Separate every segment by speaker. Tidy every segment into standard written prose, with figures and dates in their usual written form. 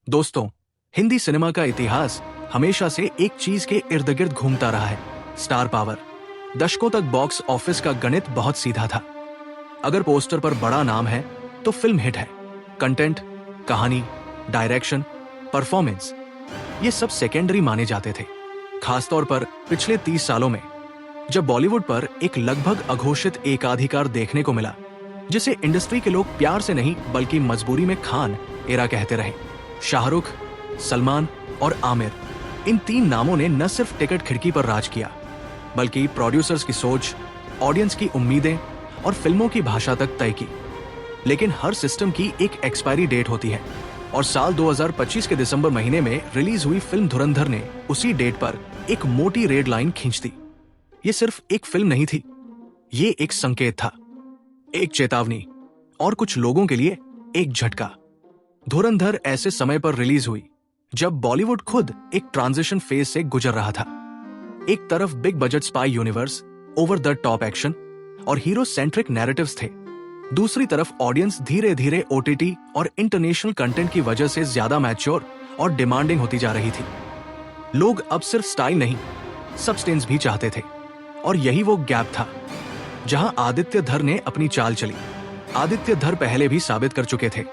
Speaker 1: दोस्तों, हिंदी सिनेमा का इतिहास हमेशा से एक चीज के इर्द गिर्द घूमता रहा है, स्टार पावर। दशकों तक बॉक्स ऑफिस का गणित बहुत सीधा था। अगर पोस्टर पर बड़ा नाम है तो फिल्म हिट है। कंटेंट, कहानी, डायरेक्शन, परफॉर्मेंस, ये सब सेकेंडरी माने जाते थे। खासतौर पर पिछले 30 सालों में, जब बॉलीवुड पर एक लगभग अघोषित एकाधिकार देखने को मिला, जिसे इंडस्ट्री के लोग प्यार से नहीं बल्कि मजबूरी में खान एरा कहते रहे। शाहरुख, सलमान और आमिर, इन 3 नामों ने न सिर्फ टिकट खिड़की पर राज किया, बल्कि प्रोड्यूसर्स की सोच, ऑडियंस की उम्मीदें और फिल्मों की भाषा तक तय की। लेकिन हर सिस्टम की एक एक्सपायरी डेट होती है, और साल 2025 के दिसंबर महीने में रिलीज हुई फिल्म धुरंधर ने उसी डेट पर एक मोटी रेड लाइन खींच दी। ये सिर्फ एक फिल्म नहीं थी, ये एक संकेत था, एक चेतावनी, और कुछ लोगों के लिए एक झटका। धुरंधर ऐसे समय पर रिलीज हुई जब बॉलीवुड खुद एक ट्रांजिशन फेज से गुजर रहा था। एक तरफ big budget spy universe, over the top action और हीरो सेंट्रिक नैरेटिव्स थे। दूसरी तरफ ऑडियंस धीरे धीरे ओटीटी और इंटरनेशनल कंटेंट की वजह से ज्यादा मैच्योर और डिमांडिंग होती जा रही थी। लोग अब सिर्फ स्टाइल नहीं, सब्सटेंस भी चाहते थे। और यही वो गैप था जहां आदित्य धर ने अपनी चाल चली। आदित्य धर पहले भी साबित कर चुके थे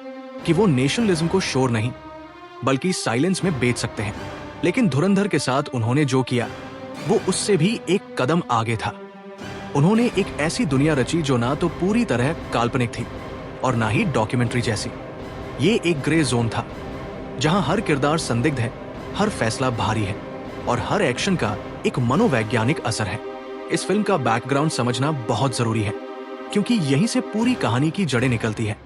Speaker 1: कि वो नेशनलिज्म को शोर नहीं बल्कि साइलेंस में बेच सकते हैं। लेकिन धुरंधर के साथ उन्होंने जो किया वो उससे भी एक कदम आगे था। उन्होंने एक ऐसी दुनिया रची जो ना तो पूरी तरह काल्पनिक थी और ना ही डॉक्यूमेंट्री जैसी। ये एक ग्रे जोन था जहां हर किरदार संदिग्ध है, हर फैसला भारी है और हर एक्शन का एक मनोवैज्ञानिक असर है। इस फिल्म का बैकग्राउंड समझना बहुत जरूरी है, क्योंकि यहीं से पूरी कहानी की जड़ें निकलती है।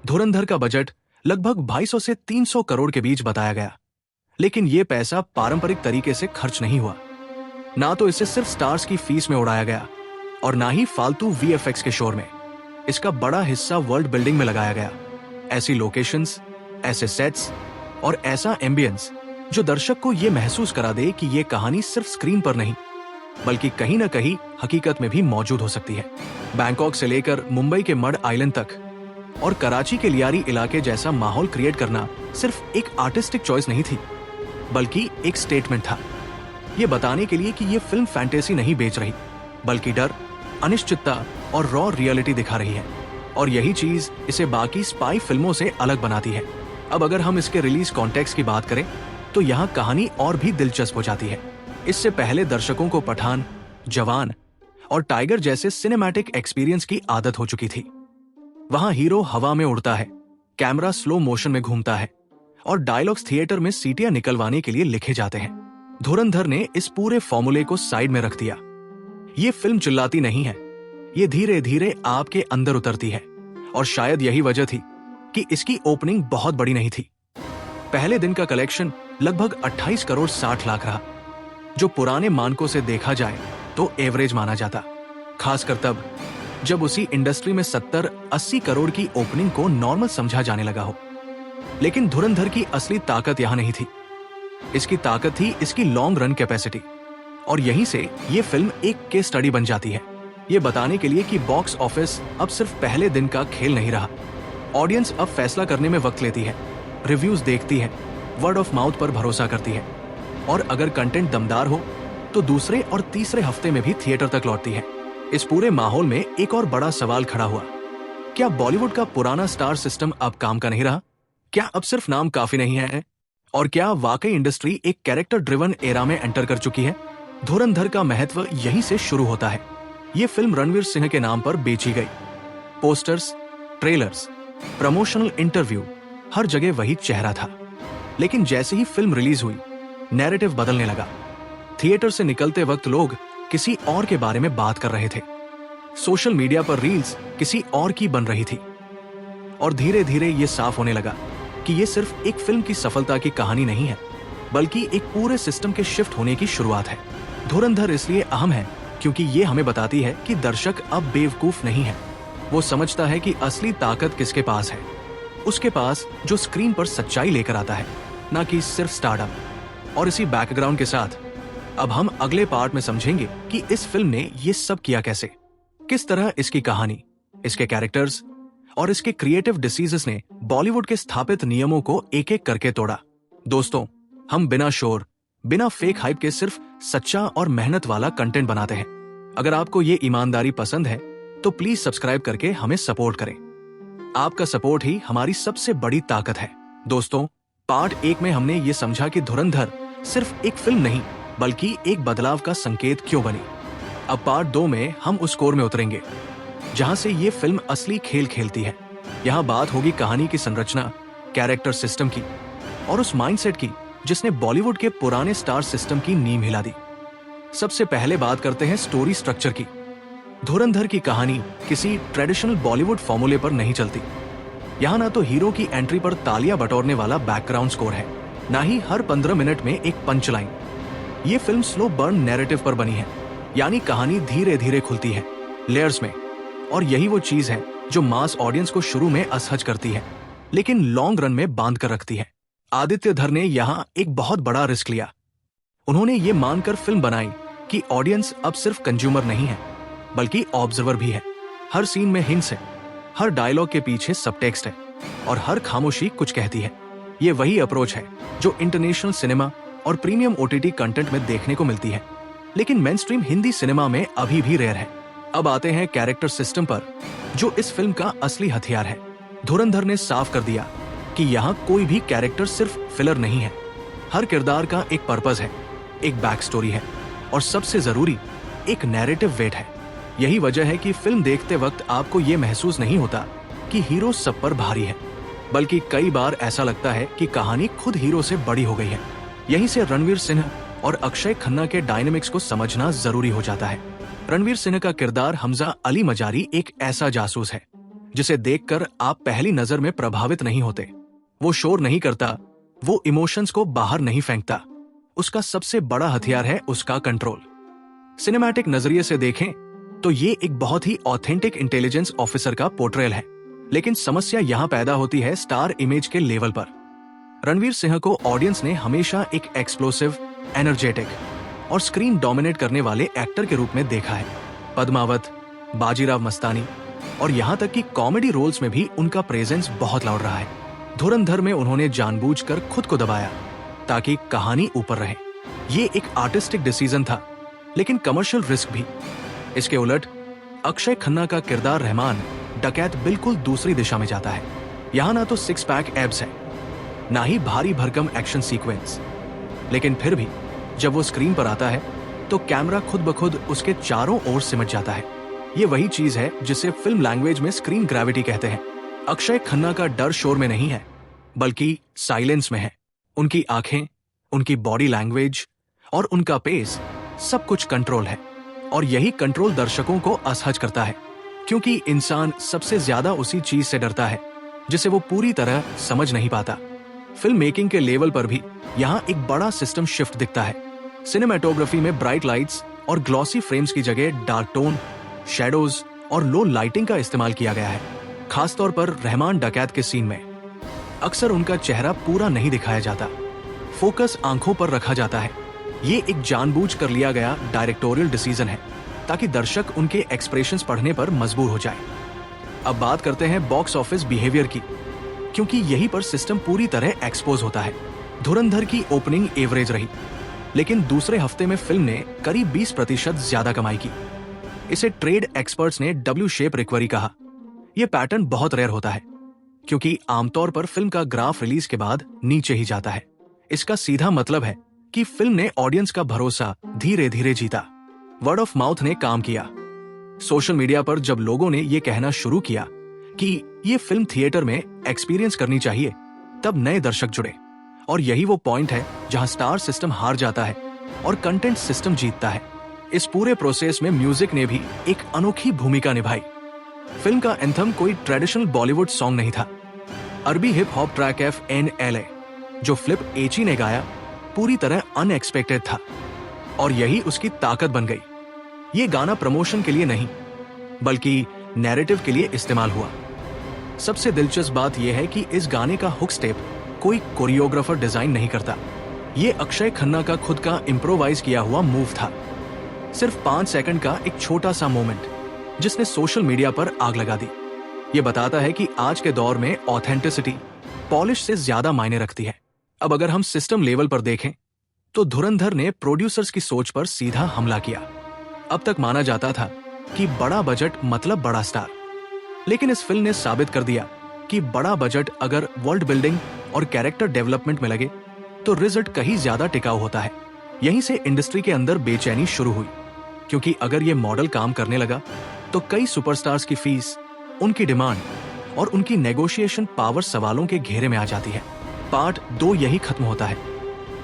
Speaker 1: धुरंधर का बजट लगभग 250 से 300 करोड़ के बीच बताया गया, लेकिन यह पैसा पारंपरिक तरीके से खर्च नहीं हुआ। ना तो इसे सिर्फ स्टार्स की फीस में उड़ाया गया और ना ही फालतू वीएफएक्स के शोर में। इसका बड़ा हिस्सा वर्ल्ड बिल्डिंग में लगाया गया। ऐसी लोकेशंस, ऐसे सेट्स और ऐसा एम्बियंस जो दर्शक को यह महसूस करा दे कि यह कहानी सिर्फ स्क्रीन पर नहीं बल्कि कहीं ना कहीं हकीकत में भी मौजूद हो सकती है। बैंकॉक से लेकर मुंबई के मड आइलैंड तक और कराची के लियारी इलाके जैसा माहौल क्रिएट करना सिर्फ एक आर्टिस्टिक चॉइस नहीं थी, बल्कि एक स्टेटमेंट था। यह बताने के लिए कि यह फिल्म फैंटेसी नहीं बेच रही, बल्कि डर, अनिश्चितता और रॉ रियलिटी दिखा रही है। और यही चीज इसे बाकी स्पाई फिल्मों से अलग बनाती है। अब अगर हम इसके रिलीज कॉन्टेक्स्ट की बात करें तो यहाँ कहानी और भी दिलचस्प हो जाती है। इससे पहले दर्शकों को पठान, जवान और टाइगर जैसे सिनेमैटिक एक्सपीरियंस की आदत हो चुकी थी। वहां हीरो हवा में उड़ता है, कैमरा स्लो मोशन में घूमता है और डायलॉग्स थिएटर में सीटियां निकलवाने के लिए लिखे जाते हैं। धुरंधर ने इस पूरे फॉर्मूले को साइड में रख दिया। ये फिल्म चिल्लाती नहीं है, ये धीरे धीरे आपके अंदर उतरती है। और शायद यही वजह थी कि इसकी ओपनिंग बहुत बड़ी नहीं थी। पहले दिन का कलेक्शन लगभग 28 करोड़ 60 लाख रहा, जो पुराने मानकों से देखा जाए तो एवरेज माना जाता, खासकर तब जब उसी इंडस्ट्री में 70-80 करोड़ की ओपनिंग को नॉर्मल समझा जाने लगा हो। लेकिन धुरंधर की असली ताकत यहां नहीं थी। इसकी ताकत थी इसकी लॉन्ग रन कैपेसिटी। और यहीं से ये फिल्म एक केस स्टडी बन जाती है, ये बताने के लिए कि बॉक्स ऑफिस अब सिर्फ पहले दिन का खेल नहीं रहा। ऑडियंस अब फैसला करने में वक्त लेती है, रिव्यूज देखती है, वर्ड ऑफ माउथ पर भरोसा करती है, और अगर कंटेंट दमदार हो तो दूसरे और तीसरे हफ्ते में भी थिएटर तक लौटती है। इस पूरे माहौल में एक और बड़ा सवाल खड़ा हुआ, क्या बॉलीवुड का पुराना स्टार सिस्टम अब काम का नहीं रहा? क्या अब सिर्फ नाम काफी नहीं है? और क्या वाकई इंडस्ट्री एक कैरेक्टर ड्रिवन एरा में एंटर कर चुकी है? धुरंधर का महत्व यहीं से शुरू होता है। ये फिल्म रणवीर सिंह के नाम पर बेची गई। पोस्टर्स, ट्रेलर्स, प्रमोशनल इंटरव्यू, हर जगह वही चेहरा था। लेकिन जैसे ही फिल्म रिलीज हुई, नैरेटिव बदलने लगा। थिएटर से निकलते वक्त लोग किसी और के बारे में बात कर रहे थे। सोशल मीडिया पर रील्स किसी और की बन रही थी। और धीरे धीरे ये साफ होने लगा कि ये सिर्फ एक फिल्म की सफलता की कहानी नहीं है, बल्कि एक पूरे सिस्टम के शिफ्ट होने की शुरुआत है। धुरंधर इसलिए अहम है क्योंकि ये हमें बताती है कि दर्शक अब बेवकूफ नहीं है। वो समझता है कि असली ताकत किसके पास है, उसके पास जो स्क्रीन पर सच्चाई लेकर आता है, ना कि सिर्फ स्टारडम। और इसी बैकग्राउंड के साथ अब हम अगले पार्ट में समझेंगे कि इस फिल्म ने ये सब किया कैसे, किस तरह इसकी कहानी, इसके कैरेक्टर्स और इसके क्रिएटिव डिसीजेस ने बॉलीवुड के स्थापित नियमों को एक एक करके तोड़ा। दोस्तों, हम बिना शोर, बिना फेक हाइप के सिर्फ सच्चा और मेहनत वाला कंटेंट बनाते हैं। अगर आपको ये ईमानदारी पसंद है तो प्लीज सब्सक्राइब करके हमें सपोर्ट करें। आपका सपोर्ट ही हमारी सबसे बड़ी ताकत है। दोस्तों, पार्ट 1 में हमने ये समझा कि धुरंधर सिर्फ एक फिल्म नहीं बल्कि एक बदलाव का संकेत क्यों बनी। अब पार्ट 2 में हम उस कोर में उतरेंगे जहां से ये फिल्म असली खेल खेलती है। यहाँ बात होगी कहानी की संरचना, कैरेक्टर सिस्टम की और उस माइंडसेट की जिसने बॉलीवुड के पुराने स्टार सिस्टम की नींव हिला दी। सबसे पहले बात करते हैं स्टोरी स्ट्रक्चर की। धुरंधर की कहानी किसी ट्रेडिशनल बॉलीवुड फॉर्मूले पर नहीं चलती। यहाँ ना तो हीरो की एंट्री पर तालियां बटोरने वाला बैकग्राउंड स्कोर है, ना ही हर 15 मिनट में एक पंच लाइन। ये फिल्म स्लो बर्न नैरेटिव पर बनी है, यानी कहानी धीरे धीरे खुलती है लेयर्स में। और यही वो चीज है जो मास ऑडियंस को शुरू में असहज करती है लेकिन लॉन्ग रन में बांध कर रखती है। आदित्य धर ने यहाँ एक बहुत बड़ा रिस्क लिया। उन्होंने ये मानकर फिल्म बनाई कि ऑडियंस अब सिर्फ कंज्यूमर नहीं है बल्कि ऑब्जर्वर भी है। हर सीन में हिंट्स है, हर डायलॉग के पीछे सबटेक्स्ट है और हर खामोशी कुछ कहती है। ये वही अप्रोच है जो इंटरनेशनल सिनेमा और प्रीमियम ओटीटी कंटेंट में देखने को मिलती है, लेकिन मेनस्ट्रीम हिंदी सिनेमा में अभी भी रेयर है। अब आते हैं कैरेक्टर सिस्टम पर, जो इस फिल्म का असली हथियार है। धुरंधर ने साफ कर दिया कि यहाँ कोई भी कैरेक्टर सिर्फ फिलर नहीं है। हर किरदार का एक पर्पस है, एक बैक स्टोरी है और सबसे जरूरी एक नैरेटिव वेट है। यही वजह है कि फिल्म देखते वक्त आपको ये महसूस नहीं होता कि हीरो सब पर भारी है, बल्कि कई बार ऐसा लगता है कि कहानी खुद हीरो से बड़ी हो गई है। यहीं से रणवीर सिंह और अक्षय खन्ना के डायनेमिक्स को समझना जरूरी हो जाता है। रणवीर सिंह का किरदार हमजा अली मजारी एक ऐसा जासूस है जिसे देखकर आप पहली नजर में प्रभावित नहीं होते। वो शोर नहीं करता, वो इमोशंस को बाहर नहीं फेंकता। उसका सबसे बड़ा हथियार है उसका कंट्रोल। सिनेमैटिक नजरिए से देखें तो ये एक बहुत ही ऑथेंटिक इंटेलिजेंस ऑफिसर का पोर्ट्रेल है, लेकिन समस्या यहाँ पैदा होती है स्टार इमेज के लेवल पर। रणवीर सिंह को ऑडियंस ने हमेशा एक एक्सप्लोसिव, एनर्जेटिक और स्क्रीन डोमिनेट करने वाले एक्टर के रूप में देखा है। पद्मावत, बाजीराव मस्तानी और यहाँ तक कि कॉमेडी रोल्स में भी उनका प्रेजेंस बहुत लौट रहा है। धुरंधर में उन्होंने जानबूझकर खुद को दबाया ताकि कहानी ऊपर रहे। ये एक आर्टिस्टिक डिसीजन था, लेकिन कमर्शियल रिस्क भी। इसके उलट अक्षय खन्ना का किरदार रहमान डकैत बिल्कुल दूसरी दिशा में जाता है। यहाँ ना तो 6 पैक एब्स है, ना ही भारी भरकम एक्शन सीक्वेंस, लेकिन फिर भी जब वो स्क्रीन पर आता है तो कैमरा खुद ब खुद उसके चारों ओर सिमट जाता है। ये वही चीज है जिसे फिल्म लैंग्वेज में स्क्रीन ग्रेविटी कहते हैं। अक्षय खन्ना का डर शोर में नहीं है बल्कि साइलेंस में है। उनकी आंखें, उनकी बॉडी लैंग्वेज और उनका पेस, सब कुछ कंट्रोल है। और यही कंट्रोल दर्शकों को असहज करता है, क्योंकि इंसान सबसे ज्यादा उसी चीज से डरता है जिसे वो पूरी तरह समझ नहीं पाता। फिल्म मेकिंग के लेवल पर भी यहाँ एक बड़ा सिस्टम शिफ्ट दिखता है। सिनेमेटोग्राफी में ब्राइट लाइट्स और ग्लॉसी फ्रेम्स की जगह डार्क टोन, शैडोज और लो लाइटिंग का इस्तेमाल किया गया है। खासतौर पर रहमान डकैत के सीन में अक्सर उनका चेहरा पूरा नहीं दिखाया जाता, फोकस आंखों पर रखा जाता है। ये एक जानबूझ कर लिया गया डायरेक्टोरियल डिसीजन है ताकि दर्शक उनके एक्सप्रेशंस पढ़ने पर मजबूर हो जाए। अब बात करते हैं बॉक्स ऑफिस बिहेवियर की, क्योंकि यही पर सिस्टम पूरी तरह एक्सपोज होता है। धुरंधर की ओपनिंग एवरेज रही, लेकिन दूसरे हफ्ते में फिल्म ने करीब 20% ज्यादा कमाई की। इसे ट्रेड एक्सपर्ट्स ने डब्ल्यू शेप रिकवरी कहा। यह पैटर्न बहुत रेयर होता है, क्योंकि आमतौर पर फिल्म का ग्राफ रिलीज के बाद नीचे ही जाता है। इसका सीधा मतलब है कि फिल्म ने ऑडियंस का भरोसा धीरे धीरे जीता। वर्ड ऑफ माउथ ने काम किया। सोशल मीडिया पर जब लोगों ने ये कहना शुरू किया कि ये फिल्म थिएटर में एक्सपीरियंस करनी चाहिए, तब नए दर्शक जुड़े। और यही वो पॉइंट है जहां स्टार सिस्टम हार जाता है और कंटेंट सिस्टम जीतता है। इस पूरे प्रोसेस में म्यूजिक ने भी एक अनोखी भूमिका निभाई। फिल्म का एंथम कोई ट्रेडिशनल बॉलीवुड सॉन्ग नहीं था। अरबी हिप हॉप ट्रैक FNLA जो फ्लिप एची ने गाया, पूरी तरह अनएक्सपेक्टेड था और यही उसकी ताकत बन गई। ये गाना प्रमोशन के लिए नहीं बल्कि नैरेटिव के लिए इस्तेमाल हुआ। सबसे दिलचस्प बात यह है कि इस गाने का हुक स्टेप कोई कोरियोग्राफर डिजाइन नहीं करता। ये अक्षय खन्ना का खुद का इम्प्रोवाइज किया हुआ मूव था। सिर्फ 5 सेकंड का एक छोटा सा मोमेंट जिसने सोशल मीडिया पर आग लगा दी। ये बताता है कि आज के दौर में ऑथेंटिसिटी पॉलिश से ज्यादा मायने रखती है। अब अगर हम सिस्टम लेवल पर देखें तो धुरंधर ने प्रोड्यूसर्स की सोच पर सीधा हमला किया। अब तक माना जाता था कि बड़ा बजट मतलब बड़ा स्टार, लेकिन इस फिल्म ने साबित कर दिया कि बड़ा बजट अगर वर्ल्ड बिल्डिंग और कैरेक्टर डेवलपमेंट में लगे तो रिजल्ट कहीं ज्यादा टिकाऊ होता है। यहीं से इंडस्ट्री के अंदर बेचैनी शुरू हुई, क्योंकि अगर ये मॉडल काम करने लगा तो कई सुपरस्टार्स की फीस, उनकी डिमांड और उनकी नेगोशिएशन पावर सवालों के घेरे में आ जाती है। पार्ट 2 यही खत्म होता है,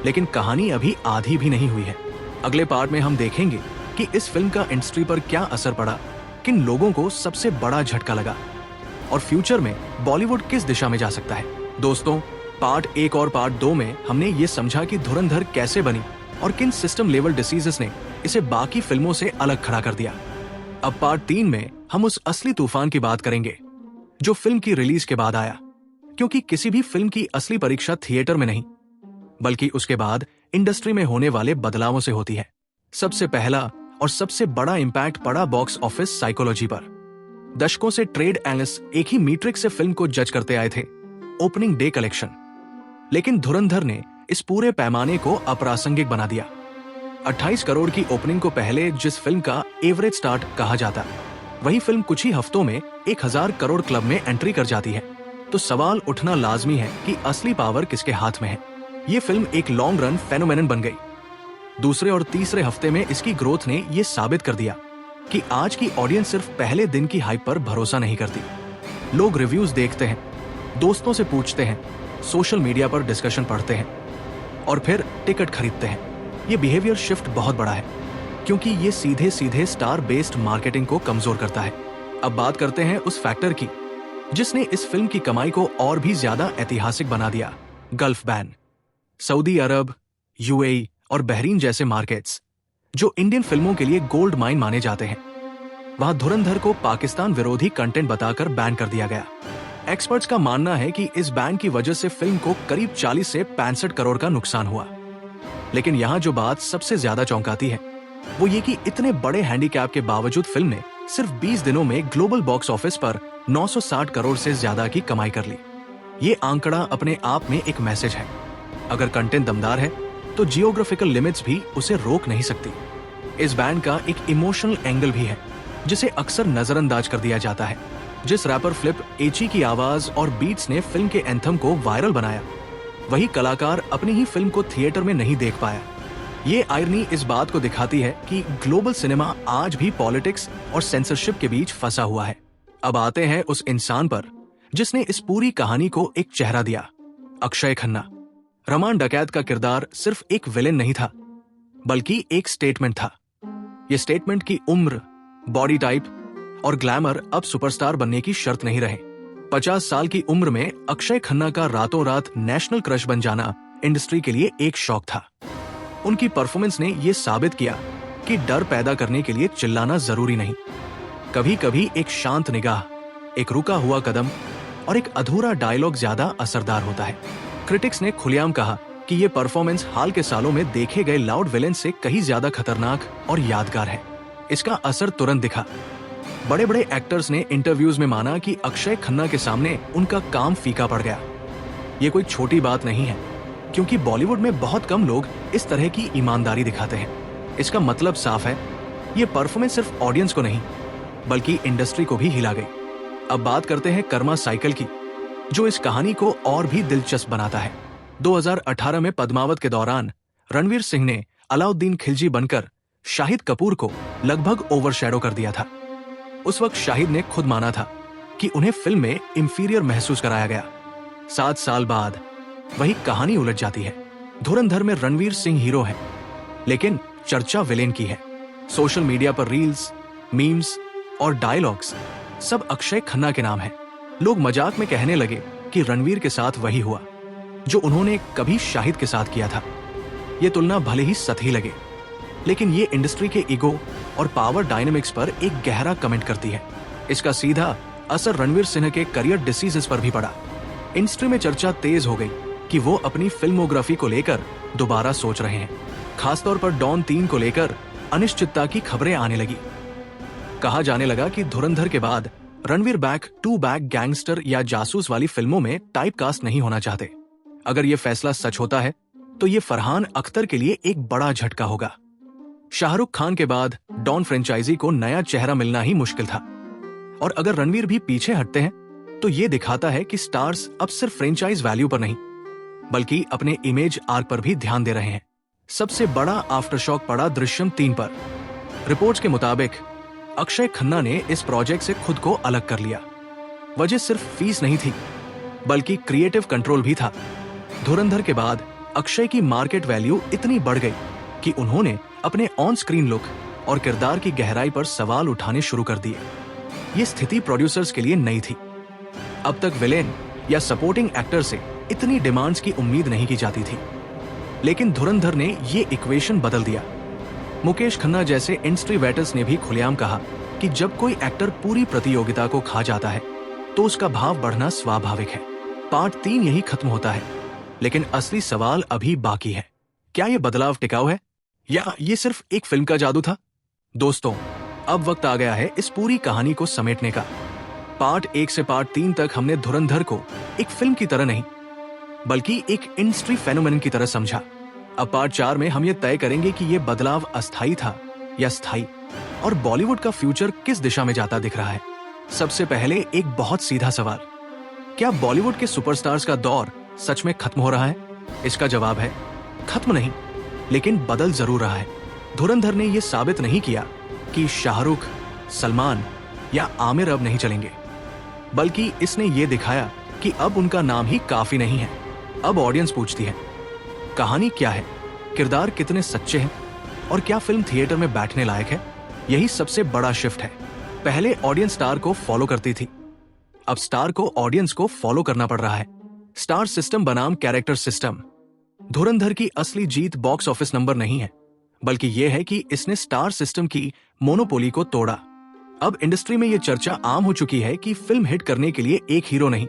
Speaker 1: लेकिन कहानी अभी आधी भी नहीं हुई है। अगले पार्ट में हम देखेंगे कि इस फिल्म का इंडस्ट्री पर क्या असर पड़ा, किन लोगों को सबसे बड़ा झटका लगा और फ्यूचर में बॉलीवुड किस दिशा में जा सकता है। दोस्तों, पार्ट 1 और पार्ट 2 में हमने ये समझा कि धुरंधर कैसे बनी और किन सिस्टम लेवल डिसीजेस ने इसे बाकी फिल्मों से अलग खड़ा कर दिया। अब पार्ट 3 में हम उस असली तूफान की बात करेंगे जो फिल्म की रिलीज के बाद आया, क्योंकि किसी भी फिल्म की असली परीक्षा थिएटर में नहीं बल्कि उसके बाद इंडस्ट्री में होने वाले बदलावों से होती है। सबसे पहला और सबसे बड़ा इंपैक्ट पड़ा बॉक्स ऑफिस साइकोलॉजी पर। दशकों से ट्रेड एनालिस्ट एक ही मीट्रिक से फिल्म को जज करते आए थे, ओपनिंग डे कलेक्शन, लेकिन धुरंधर ने इस पूरे पैमाने को अप्रासंगिक बना दिया। 28 करोड़ की ओपनिंग को पहले जिस फिल्म का एवरेज स्टार्ट कहा जाता, वही फिल्म कुछ ही हफ्तों में 1000 करोड़ क्लब में एंट्री कर जाती है। तो सवाल उठना लाजमी है कि असली पावर किसके हाथ में है। ये फिल्म एक लॉन्ग रन फेनोमेनन बन गई। दूसरे और तीसरे हफ्ते में इसकी ग्रोथ ने यह साबित कर दिया कि आज की ऑडियंस सिर्फ पहले दिन की हाइप पर भरोसा नहीं करती। लोग रिव्यूज देखते हैं, दोस्तों से पूछते हैं, सोशल मीडिया पर डिस्कशन पढ़ते हैं और फिर टिकट खरीदते हैं। ये बिहेवियर शिफ्ट बहुत बड़ा है, क्योंकि ये सीधे सीधे स्टार बेस्ड मार्केटिंग को कमजोर करता है। अब बात करते हैं उस फैक्टर की जिसने इस फिल्म की कमाई को और भी ज्यादा ऐतिहासिक बना दिया, गल्फ बैन। सऊदी अरब, यूएई और बहरीन जैसे मार्केट्स जो इंडियन फिल्मों के लिए गोल्ड माइन माने जाते हैं, वहां धुरंधर को पाकिस्तान विरोधी कंटेंट बताकर बैन कर दिया गया। एक्सपर्ट्स का मानना है कि इस बैन की वजह से फिल्म को करीब 40 से 65 करोड़ का नुकसान हुआ। लेकिन यहाँ जो बात सबसे ज्यादा चौंकाती है वो ये कि इतने बड़े हैंडीकैप के बावजूद फिल्म ने सिर्फ 20 दिनों में ग्लोबल बॉक्स ऑफिस पर 960 करोड़ से ज्यादा की कमाई कर ली। ये आंकड़ा अपने आप में एक मैसेज है। अगर कंटेंट दमदार है तो जियोग्राफिकल लिमिट्स भी उसे रोक नहीं सकती। इस बैन का एक इमोशनल एंगल भी है जिसे अक्सर नजरअंदाज कर दिया जाता है। जिस रैपर फ्लिप एची की आवाज और बीट्स ने फिल्म के एंथम को वायरल बनाया, वही कलाकार अपनी ही फिल्म को थिएटर में नहीं देख पाया। ये आयरनी इस बात को दिखाती है कि ग्लोबल सिनेमा आज भी पॉलिटिक्स और सेंसरशिप के बीच फंसा हुआ है। अब आते हैं उस इंसान पर जिसने इस पूरी कहानी को एक चेहरा दिया, अक्षय खन्ना। रमान डकैत का किरदार सिर्फ एक विलेन नहीं था, बल्कि एक स्टेटमेंट था। ये स्टेटमेंट की उम्र, बॉडी टाइप और ग्लैमर अब सुपरस्टार बनने की शर्त नहीं रहे। 50 साल की उम्र में अक्षय खन्ना का रातों रात नेशनल क्रश बन जाना इंडस्ट्री के लिए एक शौक था। उनकी परफॉर्मेंस ने यह साबित किया कि डर पैदा करने के लिए चिल्लाना जरूरी नहीं। कभी कभी एक शांत निगाह, एक रुका हुआ कदम और एक अधूरा डायलॉग ज्यादा असरदार होता है। क्रिटिक्स ने खुलेआम कहा कि यह परफॉर्मेंस हाल के सालों में देखे गए लाउड विलेन से कहीं ज्यादा खतरनाक और यादगार है। इसका असर तुरंत दिखा। बड़े बड़े एक्टर्स ने इंटरव्यूज में माना कि अक्षय खन्ना के सामने उनका काम फीका पड़ गया। ये कोई छोटी बात नहीं है, क्योंकि बॉलीवुड में बहुत कम लोग इस तरह की ईमानदारी दिखाते हैं। इसका मतलब साफ है, ये परफॉर्मेंस सिर्फ ऑडियंस को नहीं बल्कि इंडस्ट्री को भी हिला गई। अब बात करते हैं कर्मा साइकिल की, जो इस कहानी को और भी दिलचस्प बनाता है। 2018 में पद्मावत के दौरान रणवीर सिंह ने अलाउद्दीन खिलजी बनकर शाहिद कपूर को लगभग ओवरशैडो कर दिया था। उस वक्त शाहिद ने खुद माना था कि उन्हें फिल्म में इंफीरियर महसूस कराया गया। 7 साल बाद वही कहानी उलट जाती है। धुरंधर में रणवीर सिंह हीरो है, लेकिन चर्चा विलेन की है। सोशल मीडिया पर रील्स, मीम्स और डायलॉग्स सब अक्षय खन्ना के नाम है। लोग मजाक में कहने लगे कि रणवीर के साथ वही हुआ जो उन्होंने कभी शाहिद के साथ किया था। ये तुलना भले ही सतही लगे, लेकिन ये इंडस्ट्री के ईगो और पावर डायनेमिक्स पर एक गहरा कमेंट करती है। इसका सीधा असर रणवीर सिंह के करियर डिसीजेस पर भी पड़ा। इंडस्ट्री में चर्चा तेज हो गई कि वो अपनी फिल्मोग्राफी को लेकर दोबारा सोच रहे हैं। खासतौर पर डॉन 3 को लेकर अनिश्चितता की खबरें आने लगी। कहा जाने लगा कि धुरंधर के बाद Ranveer back to back gangster या जासूस वाली फिल्मों में टाइप कास्ट नहीं होना चाहते। अगर ये फैसला सच होता है तो ये फरहान अख्तर के लिए एक बड़ा झटका होगा। शाहरुख खान के बाद डॉन फ्रेंचाइजी को नया चेहरा मिलना ही मुश्किल था, और अगर रणवीर भी पीछे हटते हैं तो ये दिखाता है कि स्टार्स अब सिर्फ फ्रेंचाइज वैल्यू पर नहीं बल्कि अपने इमेज आर्क पर भी ध्यान दे रहे हैं। सबसे बड़ा आफ्टरशॉक पड़ा दृश्यम 3 पर। रिपोर्ट्स के मुताबिक अक्षय खन्ना ने इस प्रोजेक्ट से खुद को अलग कर लिया। वजह सिर्फ फीस नहीं थी बल्कि क्रिएटिव कंट्रोल भी था। धुरंधर के बाद अक्षय की मार्केट वैल्यू इतनी बढ़ गई कि उन्होंने अपने ऑन स्क्रीन लुक और किरदार की गहराई पर सवाल उठाने शुरू कर दिए। ये स्थिति प्रोड्यूसर्स के लिए नई थी। अब तक विलेन या सपोर्टिंग एक्टर से इतनी डिमांड्स की उम्मीद नहीं की जाती थी, लेकिन धुरंधर ने ये इक्वेशन बदल दिया। मुकेश खन्ना जैसे इंडस्ट्री वेटर्स ने भी खुलेआम कहा कि जब कोई एक्टर पूरी प्रतियोगिता को खा जाता है तो उसका भाव बढ़ना स्वाभाविक है। पार्ट 3 यही खत्म होता है, लेकिन असली सवाल अभी बाकी है। क्या ये बदलाव टिकाऊ है या ये सिर्फ एक फिल्म का जादू था? दोस्तों, अब वक्त आ गया है इस पूरी कहानी को समेटने का। पार्ट 1 से पार्ट 3 तक हमने धुरंधर को एक फिल्म की तरह नहीं बल्कि एक इंडस्ट्री फेनोमेनन की तरह समझा। अब पार्ट 4 में हम ये तय करेंगे कि ये बदलाव अस्थायी था या स्थायी, और बॉलीवुड का फ्यूचर किस दिशा में जाता दिख रहा है। सबसे पहले एक बहुत सीधा सवाल, क्या बॉलीवुड के सुपरस्टार्स का दौर सच में खत्म हो रहा है? इसका जवाब है खत्म नहीं, लेकिन बदल जरूर रहा है। धुरंधर ने यह साबित नहीं किया कि शाहरुख, सलमान या आमिर अब नहीं चलेंगे, बल्कि इसने ये दिखाया कि अब उनका नाम ही काफी नहीं है। अब ऑडियंस पूछती है, कहानी क्या है, किरदार कितने सच्चे हैं, और क्या फिल्म थिएटर में बैठने लायक है? यही सबसे बड़ा शिफ्ट है। पहले ऑडियंस स्टार को फॉलो करती थी, अब स्टार को ऑडियंस को फॉलो करना पड़ रहा है। स्टार सिस्टम बनाम कैरेक्टर सिस्टम। धुरंधर की असली जीत बॉक्स ऑफिस नंबर नहीं है, बल्कि यह है कि इसने स्टार सिस्टम की मोनोपोली को तोड़ा। अब इंडस्ट्री में यह चर्चा आम हो चुकी है कि फिल्म हिट करने के लिए एक हीरो नहीं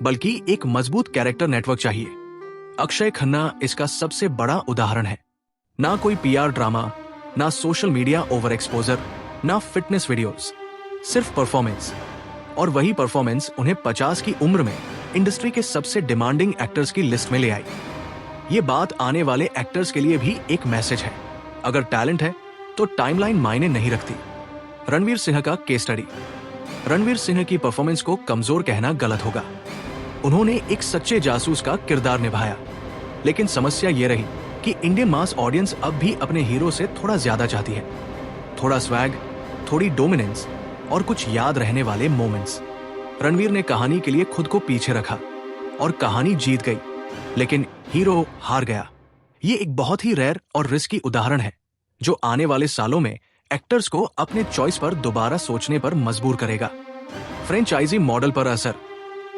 Speaker 1: बल्कि एक मजबूत कैरेक्टर नेटवर्क चाहिए। अक्षय खन्ना इसका सबसे बड़ा उदाहरण है। ना कोई पीआर ड्रामा, ना सोशल मीडिया ओवर एक्सपोजर, ना फिटनेस वीडियोस, सिर्फ परफॉर्मेंस। और वही परफॉर्मेंस उन्हें 50 की उम्र में इंडस्ट्री के सबसे डिमांडिंग एक्टर्स की लिस्ट में ले आई। ये बात आने वाले एक्टर्स के लिए भी एक मैसेज है। अगर टैलेंट है तो टाइमलाइन मायने नहीं रखती। रणवीर सिंह का केस स्टडी। रणवीर सिंह की परफॉर्मेंस को कमजोर कहना गलत होगा। उन्होंने एक सच्चे जासूस का किरदार निभाया, लेकिन समस्या ये रही कि इंडियन मास ऑडियंस अब भी अपने हीरो से थोड़ा ज्यादा चाहती है। थोड़ा स्वैग, थोड़ी डोमिनेंस और कुछ याद रहने वाले मोमेंट्स। रणवीर ने कहानी के लिए खुद को पीछे रखा और कहानी जीत गई, लेकिन हीरो हार गया। ये एक बहुत ही रेयर और रिस्की उदाहरण है जो आने वाले सालों में एक्टर्स को अपने चॉइस पर दोबारा सोचने पर मजबूर करेगा। फ्रेंचाइजी मॉडल पर असर।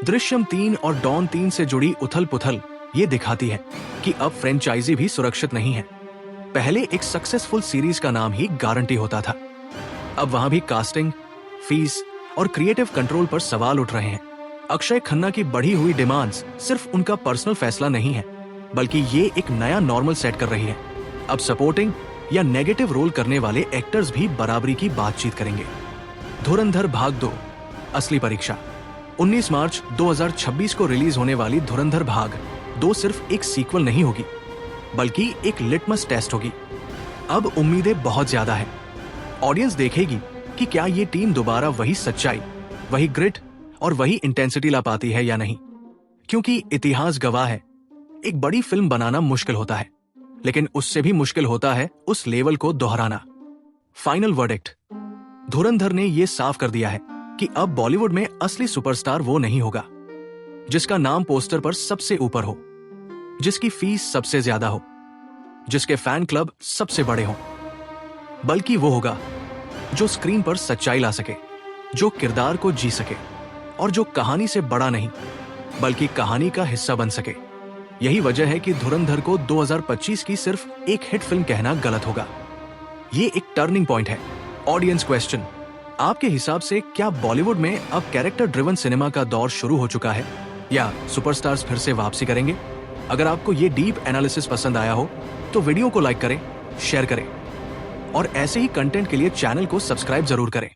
Speaker 1: दृश्यम 3 और डॉन 3 से जुड़ी उथल पुथल ये दिखाती है कि अब फ्रेंचाइजी भी सुरक्षित नहीं है। पहले एक सक्सेसफुल सीरीज का नाम ही गारंटी होता था, अब वहां भी कास्टिंग, फीस और क्रिएटिव कंट्रोल पर सवाल उठ रहे हैं। अक्षय खन्ना की बढ़ी हुई डिमांड्स सिर्फ उनका पर्सनल फैसला नहीं है, बल्कि ये एक नया नॉर्मल सेट कर रही है। अब सपोर्टिंग या नेगेटिव रोल करने वाले एक्टर्स भी बराबरी की बातचीत करेंगे। धुरंधर भाग 2 असली परीक्षा। 19 मार्च 2026 को रिलीज होने वाली धुरंधर भाग 2 सिर्फ एक सीक्वल नहीं होगी, बल्कि एक लिटमस टेस्ट होगी। अब उम्मीदें बहुत ज्यादा है। ऑडियंस देखेगी कि क्या ये टीम दोबारा वही सच्चाई, वही ग्रिट और वही इंटेंसिटी ला पाती है या नहीं। क्योंकि इतिहास गवाह है, एक बड़ी फिल्म बनाना मुश्किल होता है, लेकिन उससे भी मुश्किल होता है उस लेवल को दोहराना। Final verdict. धुरंधर ने यह साफ कर दिया है कि अब बॉलीवुड में असली सुपरस्टार वो नहीं होगा जिसका नाम पोस्टर पर सबसे ऊपर हो, जिसकी फीस सबसे ज्यादा हो, जिसके फैन क्लब सबसे बड़े हों, बल्कि वो होगा जो स्क्रीन पर सच्चाई ला सके, जो किरदार को जी सके और जो कहानी से बड़ा नहीं बल्कि कहानी का हिस्सा बन सके। यही वजह है कि धुरंधर को 2025 की सिर्फ एक हिट फिल्म कहना गलत होगा। ये एक टर्निंग पॉइंट है। ऑडियंस क्वेश्चन, आपके हिसाब से क्या बॉलीवुड में अब कैरेक्टर ड्रिवन सिनेमा का दौर शुरू हो चुका है या सुपरस्टार्स फिर से वापसी करेंगे? अगर आपको ये डीप एनालिसिस पसंद आया हो तो वीडियो को लाइक करें, शेयर करें और ऐसे ही कंटेंट के लिए चैनल को सब्सक्राइब जरूर करें।